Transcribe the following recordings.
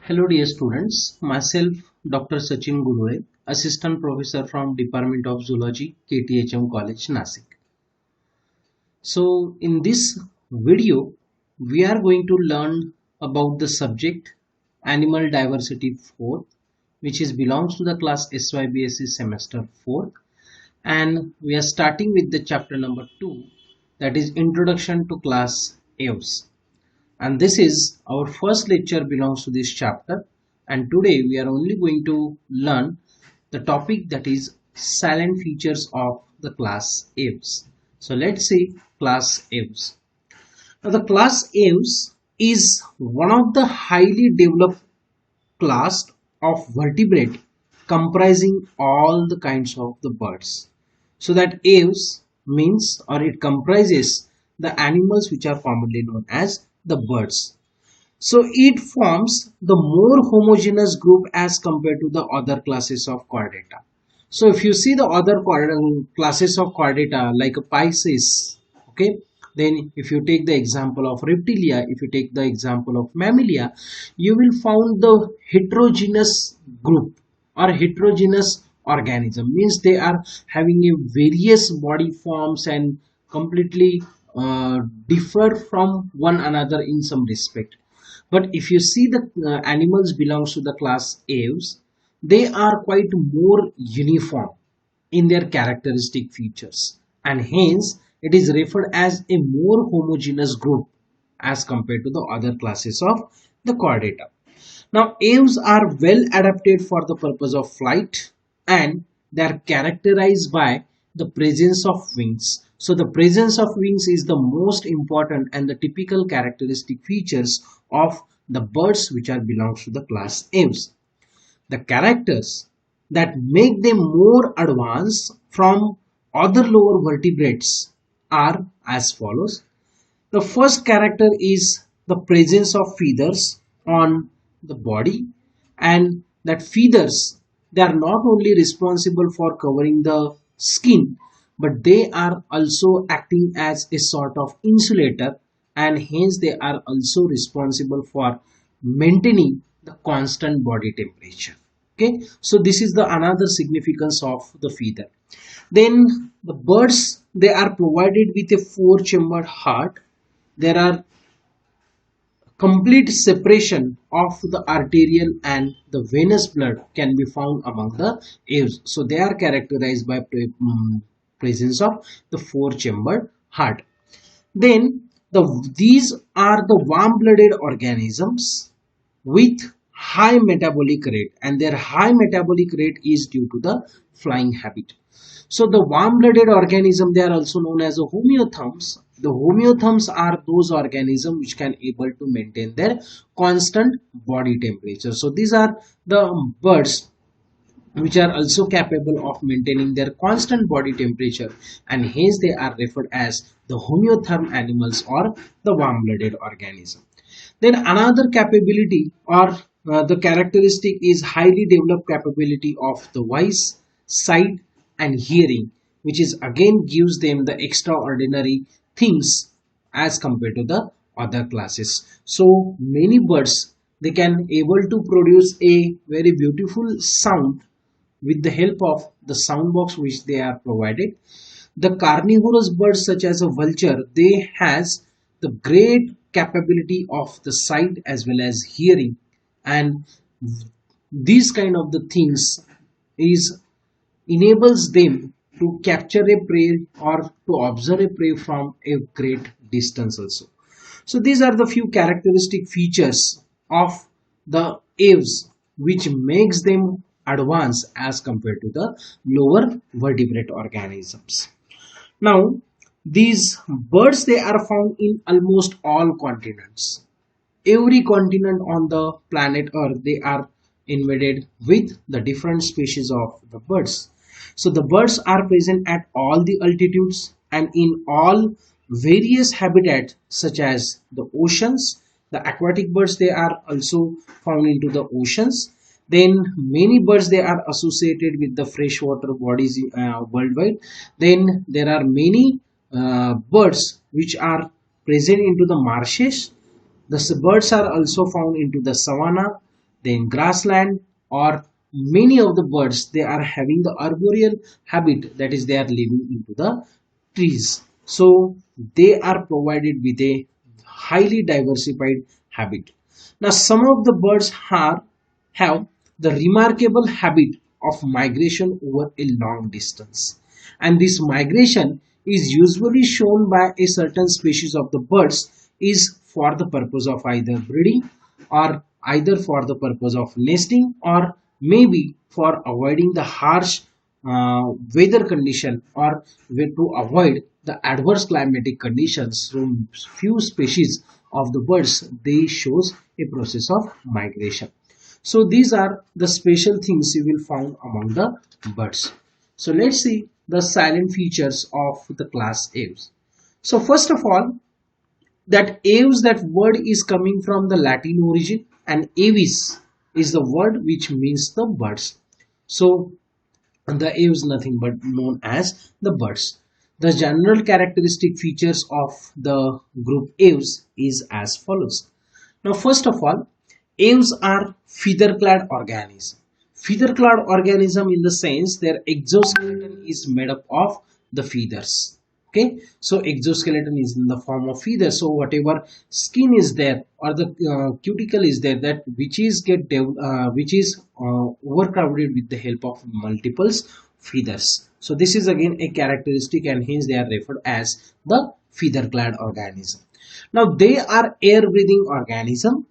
Hello dear students, myself Dr. Sachin Gurule, Assistant Professor from Department of Zoology, KTHM College, Nasik. So in this video, we are going to learn about the subject Animal Diversity 4, which belongs to the class S.Y.B.Sc semester 4, and we are starting with the chapter number 2, that is Introduction to class Aves. And this is our first lecture belongs to this chapter, and today we are only going to learn the topic that is silent features of the class Aves. So let's see class Aves. Now the class Aves is one of the highly developed class of vertebrate comprising all the kinds of the birds. So that Aves means, or it comprises the animals which are commonly known as the birds. So it forms the more homogeneous group as compared to the other classes of chordata. So if you see the other classes of chordata like a Pisces, okay, then if you take the example of reptilia, if you take the example of mammalia, you will found the heterogeneous group or heterogeneous organism, means they are having a various body forms and completely differ from one another in some respect. But if you see the animals belongs to the class Aves, they are quite more uniform in their characteristic features, and hence it is referred as a more homogeneous group as compared to the other classes of the chordata. Now Aves are well adapted for the purpose of flight, and they are characterized by the presence of wings. So the presence of wings is the most important and the typical characteristic features of the birds which are belongs to the class Aves. The characters that make them more advanced from other lower vertebrates are as follows. The first character is the presence of feathers on the body, and that feathers, they are not only responsible for covering the skin, but they are also acting as a sort of insulator, and hence they are also responsible for maintaining the constant body temperature. Okay, so this is the another significance of the feather. Then the birds, they are provided with a four-chambered heart. There are complete separation of the arterial and the venous blood can be found among the Aves. So they are characterized by presence of the four-chambered heart. Then these are the warm-blooded organisms with high metabolic rate, and their high metabolic rate is due to the flying habit. So the warm-blooded organism, they are also known as the homeotherms. The homeotherms are those organisms which can able to maintain their constant body temperature. So these are the birds which are also capable of maintaining their constant body temperature, and hence they are referred as the homeotherm animals or the warm-blooded organism. Then another capability or the characteristic is highly developed capability of the voice, sight and hearing, which is again gives them the extraordinary things as compared to the other classes. So many birds, they can able to produce a very beautiful sound with the help of the sound box which they are provided. The carnivorous birds such as a vulture, they has the great capability of the sight as well as hearing, and these kind of the things is enables them to capture a prey or to observe a prey from a great distance also. So these are the few characteristic features of the Aves which makes them advanced as compared to the lower vertebrate organisms. Now these birds, they are found in almost all continents. Every continent on the planet Earth, they are invaded with the different species of the birds. So the birds are present at all the altitudes and in all various habitats such as the oceans. The aquatic birds, they are also found into the oceans. Then many birds, they are associated with the freshwater bodies worldwide. Then there are many birds which are present into the marshes. The birds are also found into the savanna. then grassland, or many of the birds, they are having the arboreal habit, that is they are living into the trees. So they are provided with a highly diversified habit. Now some of the birds have the remarkable habit of migration over a long distance, and this migration is usually shown by a certain species of the birds is for the purpose of either breeding, or either for the purpose of nesting, or maybe for avoiding the harsh weather condition, or to avoid the adverse climatic conditions. So few species of the birds, they shows a process of migration. So these are the special things you will find among the birds. So let's see the silent features of the class Aves. So first of all, that Aves, that word is coming from the Latin origin, and Avis is the word which means the birds. So the Aves nothing but known as the birds. The general characteristic features of the group Aves is as follows. Now first of all, Aves are feather-clad organism. Feather-clad organism in the sense their exoskeleton is made up of the feathers. Okay, so exoskeleton is in the form of feathers. So whatever skin is there, or the cuticle is there, that which is overcrowded with the help of multiples feathers. So this is again a characteristic, and hence they are referred as the feather-clad organism. Now they are air-breathing organism,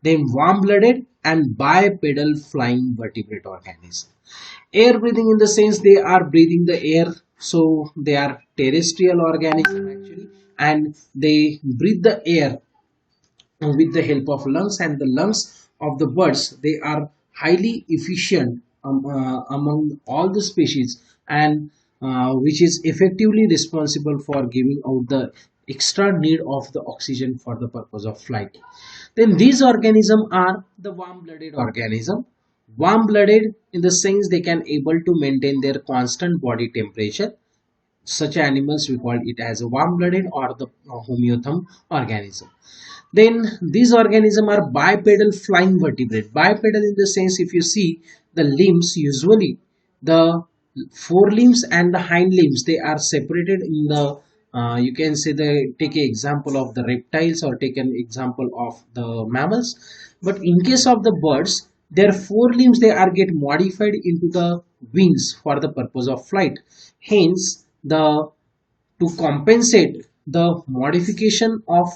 then warm-blooded and bipedal flying vertebrate organism. Air breathing in the sense they are breathing the air, so they are terrestrial organism actually, and they breathe the air with the help of lungs, and the lungs of the birds, they are highly efficient among all the species, and which is effectively responsible for giving out the extra need of the oxygen for the purpose of flight. Then these organisms are the warm-blooded organism. Warm-blooded in the sense they can able to maintain their constant body temperature. Such animals we call it as a warm-blooded or the homeotherm organism. Then these organisms are bipedal flying vertebrate. Bipedal in the sense, if you see the limbs, usually the forelimbs and the hind limbs, they are separated in the you can say the take an example of the reptiles, or take an example of the mammals. But in case of the birds, their forelimbs, they are get modified into the wings for the purpose of flight. Hence the to compensate the modification of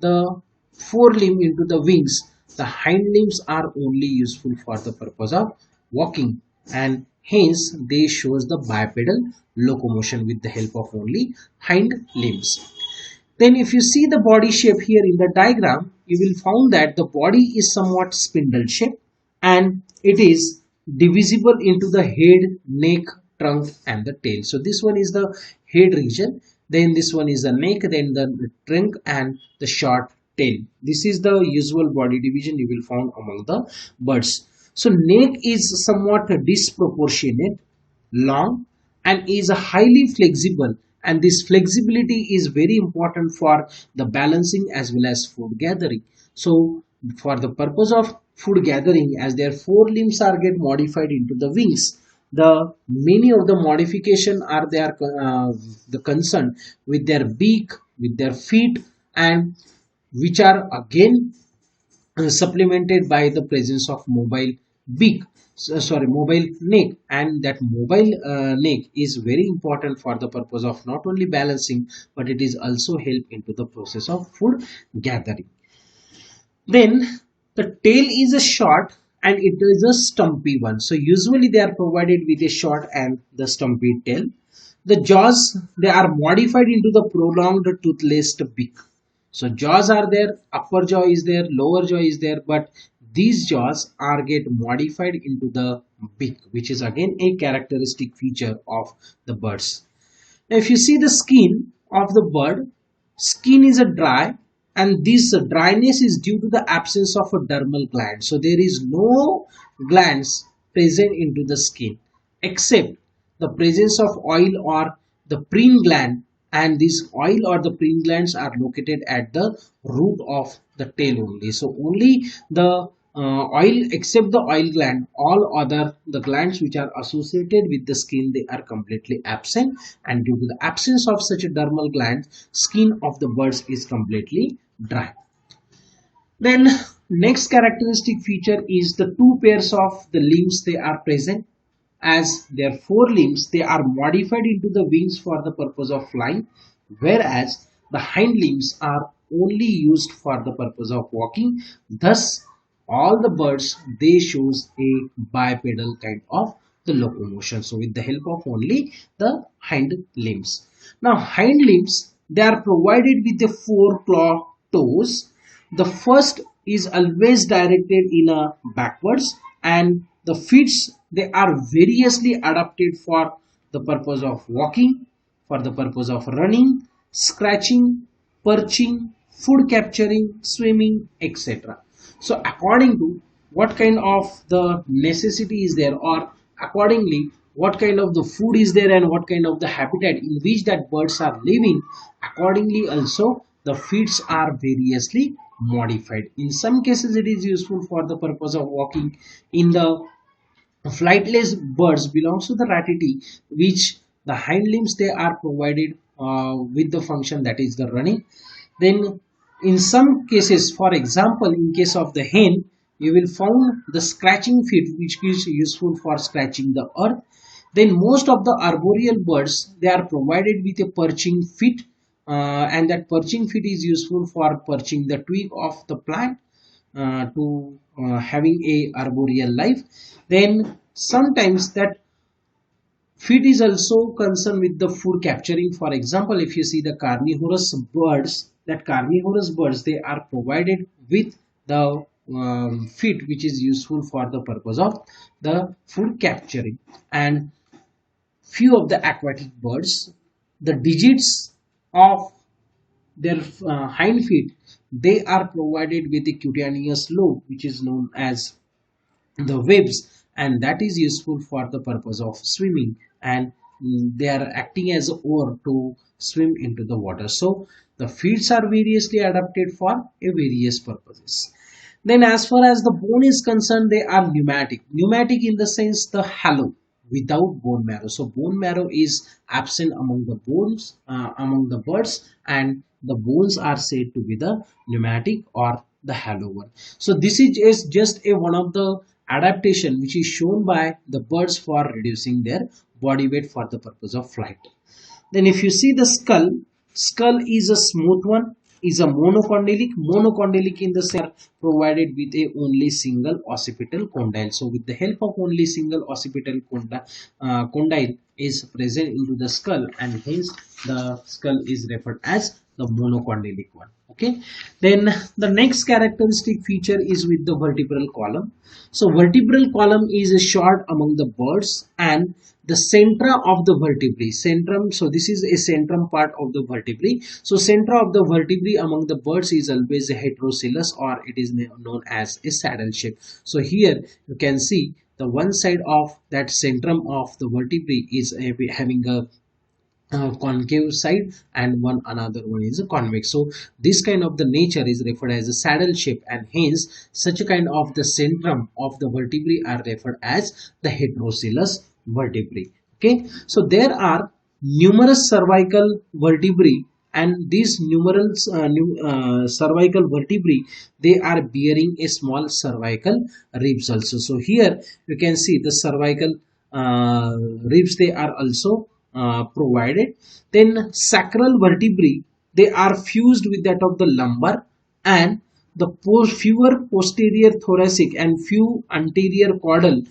the forelimb into the wings, the hind limbs are only useful for the purpose of walking, and hence they shows the bipedal locomotion with the help of only hind limbs. Then if you see the body shape here in the diagram, you will find that the body is somewhat spindle shaped, and it is divisible into the head, neck, trunk and the tail. So this one is the head region, then this one is the neck, then the trunk and the short tail. This is the usual body division you will find among the birds. So neck is somewhat disproportionate, long, and is highly flexible, and this flexibility is very important for the balancing as well as food gathering. So for the purpose of food gathering, as their forelimbs are get modified into the wings, the many of the modification are there the concern with their beak, with their feet, and which are again supplemented by the presence of mobile beak, mobile neck, and that mobile neck is very important for the purpose of not only balancing, but it is also help into the process of food gathering. Then the tail is a short and it is a stumpy one. So usually they are provided with a short and the stumpy tail. The jaws, they are modified into the prolonged toothless beak. So jaws are there, upper jaw is there, lower jaw is there, but these jaws are get modified into the beak, which is again a characteristic feature of the birds. Now if you see the skin of the bird, skin is a dry, and this dryness is due to the absence of a dermal gland. So there is no glands present into the skin except the presence of oil or the preen gland, and this oil or the preen glands are located at the root of the tail only. So only the oil except the oil gland, all other the glands which are associated with the skin, they are completely absent, and due to the absence of such a dermal gland, skin of the birds is completely dry. Then next characteristic feature is the two pairs of the limbs they are present. As their forelimbs, they are modified into the wings for the purpose of flying, whereas the hind limbs are only used for the purpose of walking. Thus, all the birds, they shows a bipedal kind of the locomotion. So with the help of only the hind limbs. Now hind limbs, they are provided with the four claw toes. The first is always directed in a backwards, and the feet, they are variously adapted for the purpose of walking, for the purpose of running, scratching, perching, food capturing, swimming, etc. So according to what kind of the necessity is there, or accordingly what kind of the food is there and what kind of the habitat in which that birds are living, accordingly also the feeds are variously modified. In some cases it is useful for the purpose of walking. In the flightless birds belongs to the ratite, which the hind limbs, they are provided with the function that is the running. Then in some cases, for example in case of the hen, you will found the scratching feet, which is useful for scratching the earth. Then most of the arboreal birds, they are provided with a perching feet, and that perching feet is useful for perching the twig of the plant, to having a arboreal life. Then sometimes that feet is also concerned with the food capturing. For example, if you see the carnivorous birds, that carnivorous birds, they are provided with the feet which is useful for the purpose of the food capturing. And few of the aquatic birds, the digits of their hind feet, they are provided with a cutaneous lobe which is known as the webs, and that is useful for the purpose of swimming, and they are acting as a oar to swim into the water. So the feet are variously adapted for a various purposes. Then as far as the bone is concerned, they are pneumatic. Pneumatic in the sense the hollow, without bone marrow. So bone marrow is absent among the bones, among the birds, and the bones are said to be the pneumatic or the hollow one. So this is just a one of the adaptation which is shown by the birds for reducing their body weight for the purpose of flight. Then if you see the skull, skull is a smooth one, is a monocondylic. Monocondylic in the sense provided with a only single occipital condyle. So with the help of only single occipital condyle is present into the skull, and hence the skull is referred as the monocondylic one. Okay. Then the next characteristic feature is with the vertebral column. So vertebral column is a short among the birds, and the centra of the vertebrae, centrum, so this is a centrum part of the vertebrae. So centra of the vertebrae among the birds is always a heterocellus, or it is known as a saddle shape. So here you can see the one side of that centrum of the vertebrae is having a concave side, and one another one is a convex. So this kind of the nature is referred as a saddle shape, and hence such a kind of the centrum of the vertebrae are referred as the heterocellus vertebrae. Okay, so there are numerous cervical vertebrae, and these numerous cervical vertebrae, they are bearing a small cervical ribs also. So here you can see the cervical ribs, they are also provided. Then sacral vertebrae, they are fused with that of the lumbar, and the fewer posterior thoracic and few anterior caudal,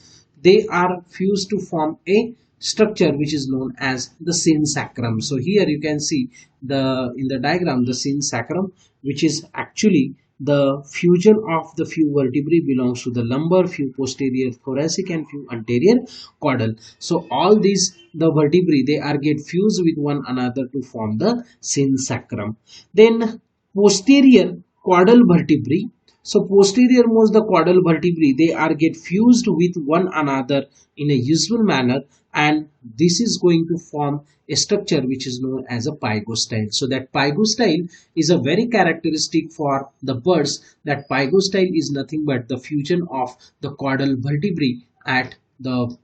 they are fused to form a structure which is known as the sacrum. So here you can see the in the diagram the sacrum, which is actually the fusion of the few vertebrae belongs to the lumbar, few posterior thoracic, and few anterior caudal. So all these the vertebrae, they are get fused with one another to form the sacrum. Then posterior caudal vertebrae. So posterior most the caudal vertebrae, they are get fused with one another in a usual manner, and this is going to form a structure which is known as a pygostyle. So that pygostyle is a very characteristic for the birds. That pygostyle is nothing but the fusion of the caudal vertebrae at the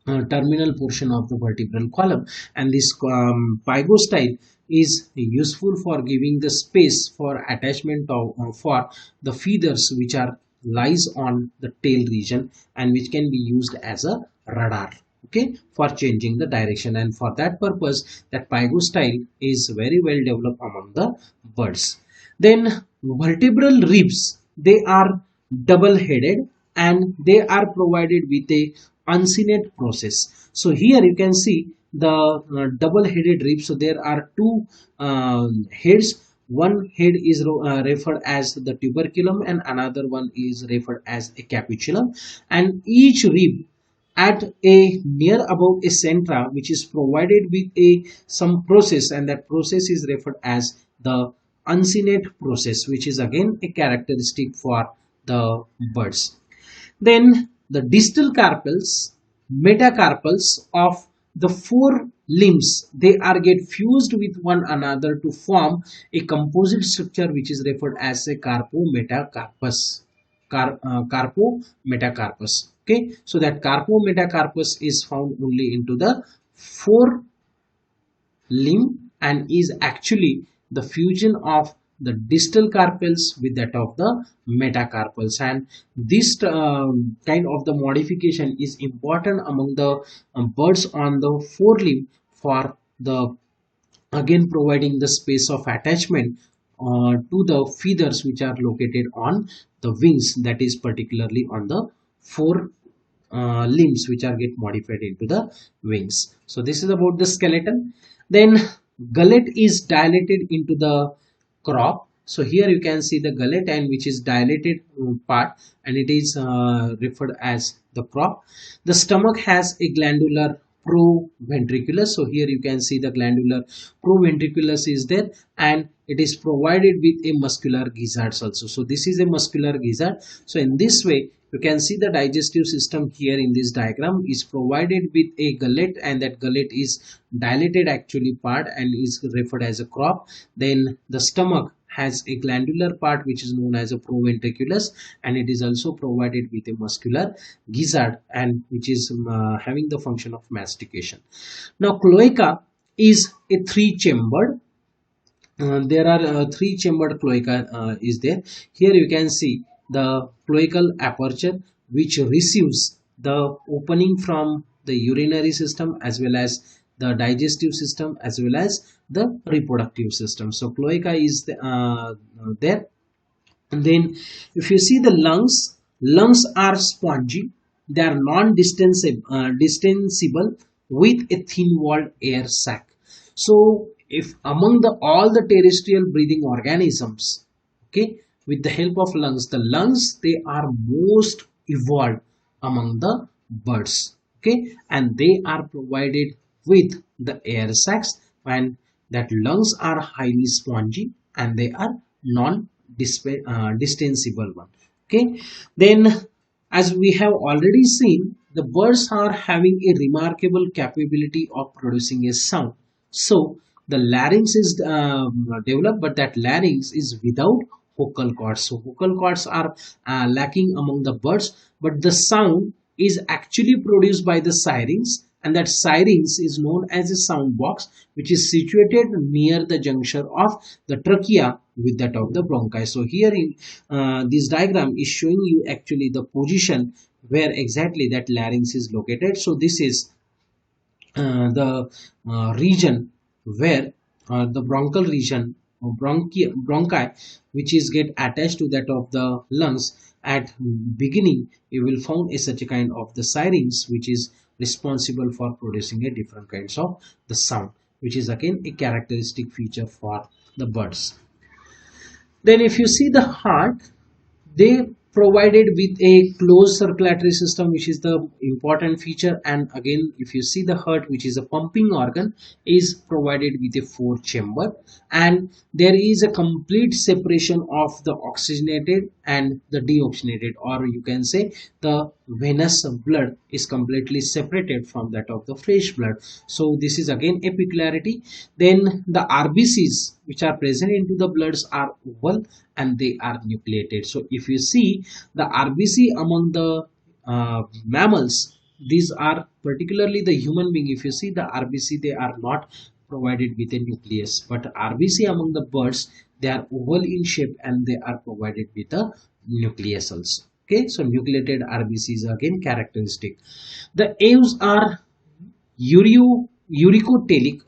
terminal portion of the vertebral column, and this pygostyle is useful for giving the space for attachment of for the feathers which are lies on the tail region, and which can be used as a radar, okay, for changing the direction. And for that purpose, that pygostyle is very well developed among the birds. Then vertebral ribs, they are double headed, and they are provided with a uncinate process. So here you can see the double headed ribs. So there are two heads. One head is referred as the tuberculum, and another one is referred as a capitulum, and each rib at a near about a centra which is provided with a some process, and that process is referred as the uncinate process, which is again a characteristic for the birds. Then the distal carpels, metacarpals of the four limbs, they are get fused with one another to form a composite structure which is referred as a carpometacarpus. Carpometacarpus. Okay, so that carpometacarpus is found only into the four limb, and is actually the fusion of the distal carpels with that of the metacarpals. And this kind of the modification is important among the birds on the forelimb for the again providing the space of attachment to the feathers which are located on the wings, that is particularly on the four limbs which are get modified into the wings. So this is about the skeleton. Then gullet is dilated into the crop. So here you can see the gullet, and which is dilated part, and it is referred as the crop. The stomach has a glandular proventriculus. So here you can see the glandular proventriculus is there, and it is provided with a muscular gizzards also. So this is a muscular gizzard. So in this way you can see the digestive system here in this diagram is provided with a gullet, and that gullet is dilated actually part and is referred as a crop. Then the stomach has a glandular part which is known as a proventriculus, and it is also provided with a muscular gizzard, and which is having the function of mastication. Now cloaca is a three-chambered. There are three-chambered cloaca is there. Here you can see the cloacal aperture which receives the opening from the urinary system as well as the digestive system as well as the reproductive system. So cloaca is there. And then if you see the lungs, lungs are spongy. They are non-distensible with a thin-walled air sac. So if among the all the terrestrial breathing organisms, okay, with the help of lungs, the lungs, they are most evolved among the birds, okay, and they are provided with the air sacs, and that lungs are highly spongy and they are non-distensible one, okay. Then as we have already seen, the birds are having a remarkable capability of producing a sound. So the larynx is developed, but that larynx is without vocal cords. So vocal cords are lacking among the birds, but the sound is actually produced by the syrinx, and that syrinx is known as a sound box, which is situated near the juncture of the trachea with that of the bronchi. So here in this diagram is showing you actually the position where exactly that larynx is located. So this is the region where the bronchial region bronchi which is get attached to that of the lungs. At beginning you will found a such a kind of the syrinx which is responsible for producing a different kinds of the sound, which is again a characteristic feature for the birds. Then if you see the heart, they provided with a closed circulatory system, which is the important feature. And again, if you see the heart, which is a pumping organ, is provided with a four chamber, and there is a complete separation of the oxygenated and the deoxygenated, or you can say the venous blood is completely separated from that of the fresh blood. So this is again a peculiarity. Then the RBCs which are present into the bloods are oval and they are nucleated. So if you see the RBC among the mammals, these are particularly the human being. If you see the RBC, they are not provided with a nucleus, but RBC among the birds, they are oval in shape and they are provided with a nucleus also. Okay, so nucleated RBC is again characteristic. The Aves are uricotelic.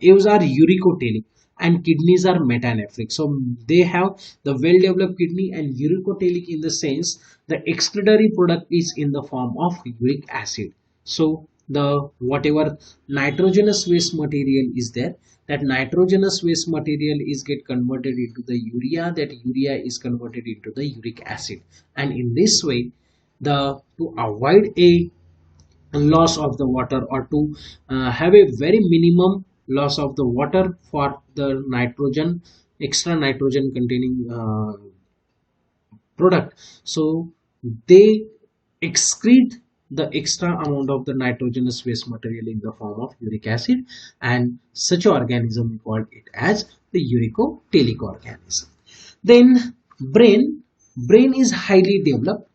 Aves are uricotelic and kidneys are metanephric. So they have the well developed kidney, and uricotelic in the sense the excretory product is in the form of uric acid. So the whatever nitrogenous waste material is there, that nitrogenous waste material is get converted into the urea, that urea is converted into the uric acid, and in this way, the to avoid a loss of the water, or to have a very minimum loss of the water for the nitrogen, extra nitrogen containing product, so they excrete the extra amount of the nitrogenous waste material in the form of uric acid, and such organism we call it as the uricotelic organism. Then brain is highly developed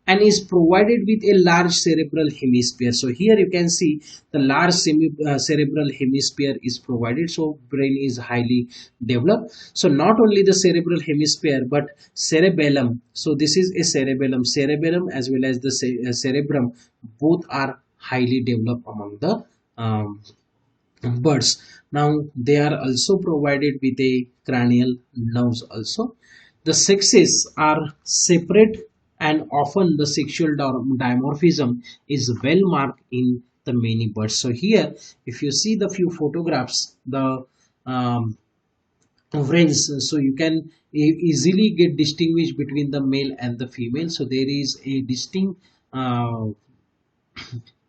and is provided with a large cerebral hemisphere. So here you can see the large cerebral hemisphere is provided. So brain is highly developed. So not only the cerebral hemisphere but cerebellum. So this is a cerebellum as well as the cerebrum, both are highly developed among the birds. Now they are also provided with a cranial nerves also. The sexes are separate, and often the sexual dimorphism is well marked in the many birds. So here, if you see the few photographs, the wrens, so you can easily get distinguished between the male and the female. So there is a distinct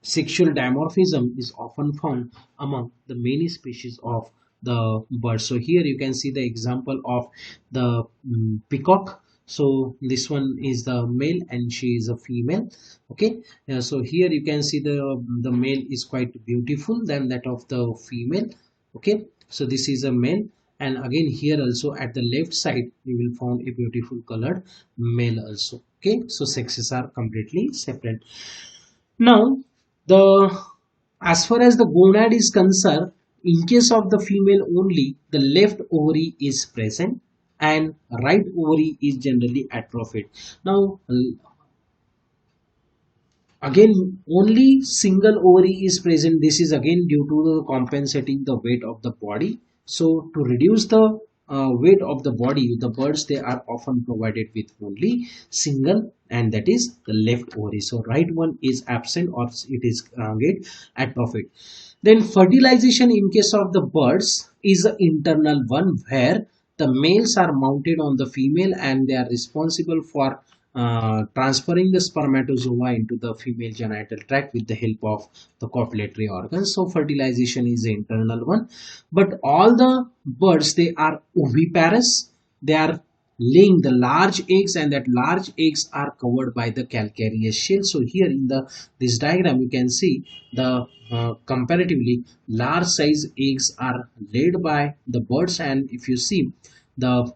sexual dimorphism is often found among the many species of the birds. So here you can see the example of the peacock. So this one is the male and she is a female. Okay, so here you can see the male is quite beautiful than that of the female. Okay, so this is a male, and again here also at the left side you will find a beautiful colored male also. Okay, so sexes are completely separate. Now the as far as the gonad is concerned, in case of the female only, the left ovary is present and right ovary is generally atrophied. Now again only single ovary is present. This is again due to the compensating the weight of the body. So to reduce the weight of the body, the birds, they are often provided with only single, and that is the left ovary. So right one is absent or it is get atrophied. Then fertilization in case of the birds is an internal one, where the males are mounted on the female and they are responsible for transferring the spermatozoa into the female genital tract with the help of the copulatory organs. So fertilization is the internal one, but all the birds, they are oviparous. They are laying the large eggs, and that large eggs are covered by the calcareous shell. So here in this diagram you can see the comparatively large size eggs are laid by the birds, and if you see the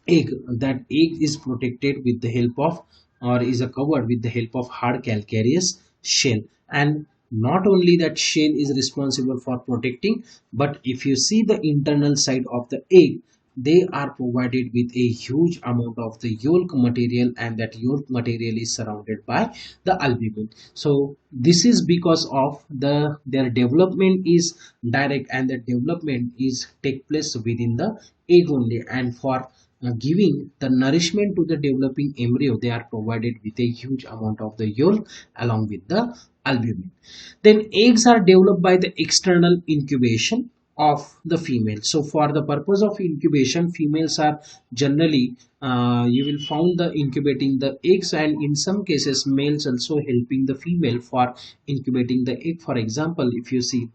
egg, that egg is protected with the help of, or is covered with the help of hard calcareous shell. And not only that shell is responsible for protecting, but if you see the internal side of the egg, they are provided with a huge amount of the yolk material, and that yolk material is surrounded by the albumin. So this is because of their development is direct, and the development is take place within the egg only, and for giving the nourishment to the developing embryo, they are provided with a huge amount of the yolk along with the albumin. Then eggs are developed by the external incubation, of the female. So for the purpose of incubation, females are generally you will found the incubating the eggs, and in some cases males also helping the female for incubating the egg. For example, if you see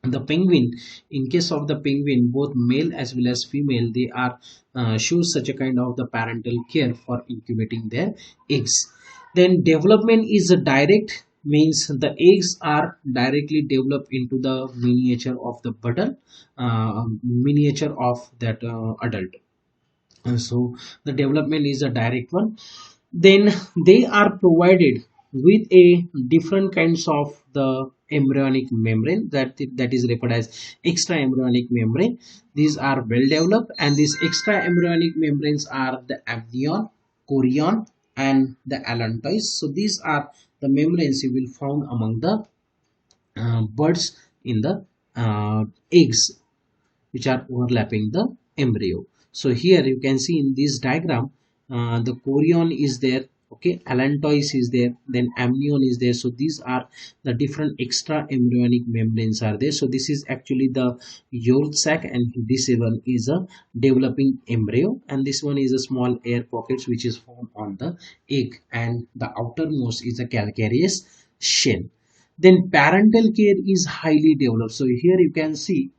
the penguin, in case of the penguin, both male as well as female, they are shows such a kind of the parental care for incubating their eggs. Then development is a direct, means the eggs are directly developed into the miniature of the button, miniature of that adult. So the development is a direct one. Then they are provided with a different kinds of the embryonic membrane, that is referred as extra embryonic membrane. These are well developed, and these extra embryonic membranes are the amnion, chorion, and the allantois. So these are the membranes you will found among the birds in the eggs, which are overlapping the embryo. So here you can see in this diagram, the chorion is there, okay, allantois is there, then amnion is there. So these are the different extra embryonic membranes are there. So this is actually the yolk sac, and this one is a developing embryo, and this one is a small air pockets which is found on the egg, and the outermost is a calcareous shell. Then parental care is highly developed. So here you can see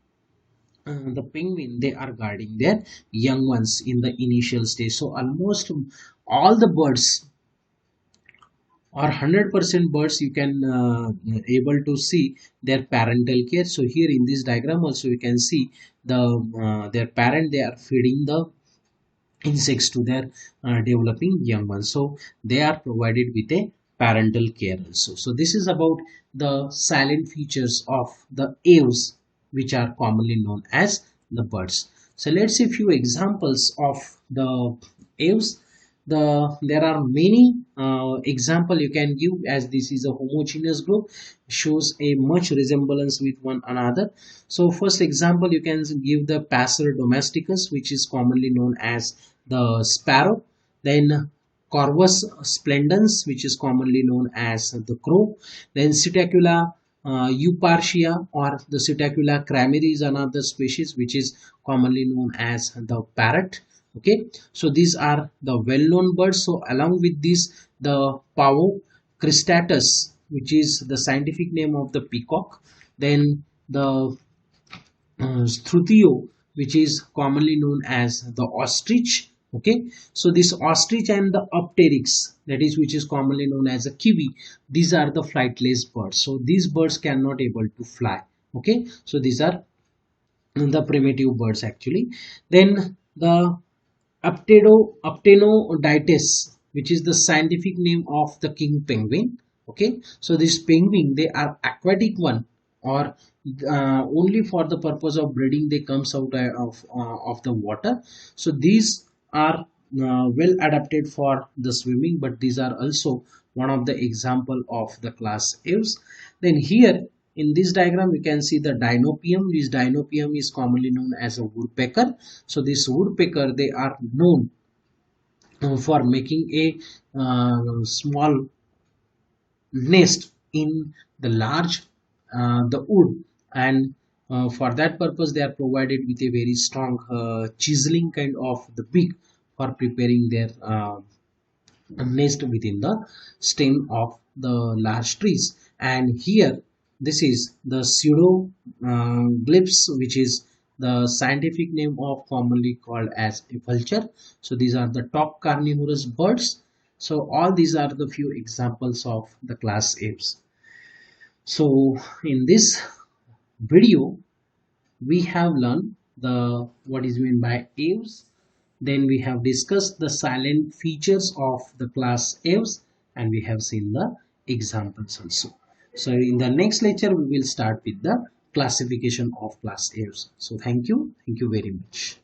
the penguin, they are guarding their young ones in the initial stage. So almost all the birds, or 100% birds, you can able to see their parental care. So here in this diagram also you can see the their parent, they are feeding the insects to their developing young ones. So they are provided with a parental care also. So this is about the silent features of the aves, which are commonly known as the birds. So let's see a few examples of the aves. There are many example you can give, as this is a homogeneous group, shows a much resemblance with one another. So first example you can give the passer domesticus, which is commonly known as the sparrow. Then corvus splendens, which is commonly known as the crow. Then Psittacula eupartia, or the Psittacula crameri, is another species which is commonly known as the parrot. Okay, so these are the well-known birds. So along with this, the pavo cristatus, which is the scientific name of the peacock. Then the Struthio, which is commonly known as the ostrich. Okay, so this ostrich and the Opteryx, that is, which is commonly known as a kiwi, these are the flightless birds. So these birds cannot able to fly. Okay, so these are the primitive birds actually. Then the Aptenodytes, which is the scientific name of the king penguin. Okay, so this penguin, they are aquatic one, or only for the purpose of breeding they comes out of the water. So these are well adapted for the swimming, but these are also one of the example of the class Aves. Then here in this diagram we can see the dinopium. This dinopium is commonly known as a woodpecker. So this woodpecker, they are known for making a small nest in the large the wood, and for that purpose they are provided with a very strong chiseling kind of the beak for preparing their nest within the stem of the large trees. And here this is the pseudo glyphs, which is the scientific name of commonly called as a vulture. So these are the top carnivorous birds. So all these are the few examples of the class apes. So in this video we have learned the what is meant by Aves. Then we have discussed the silent features of the class Aves, and we have seen the examples also. So in the next lecture we will start with the classification of class Aves. So thank you very much.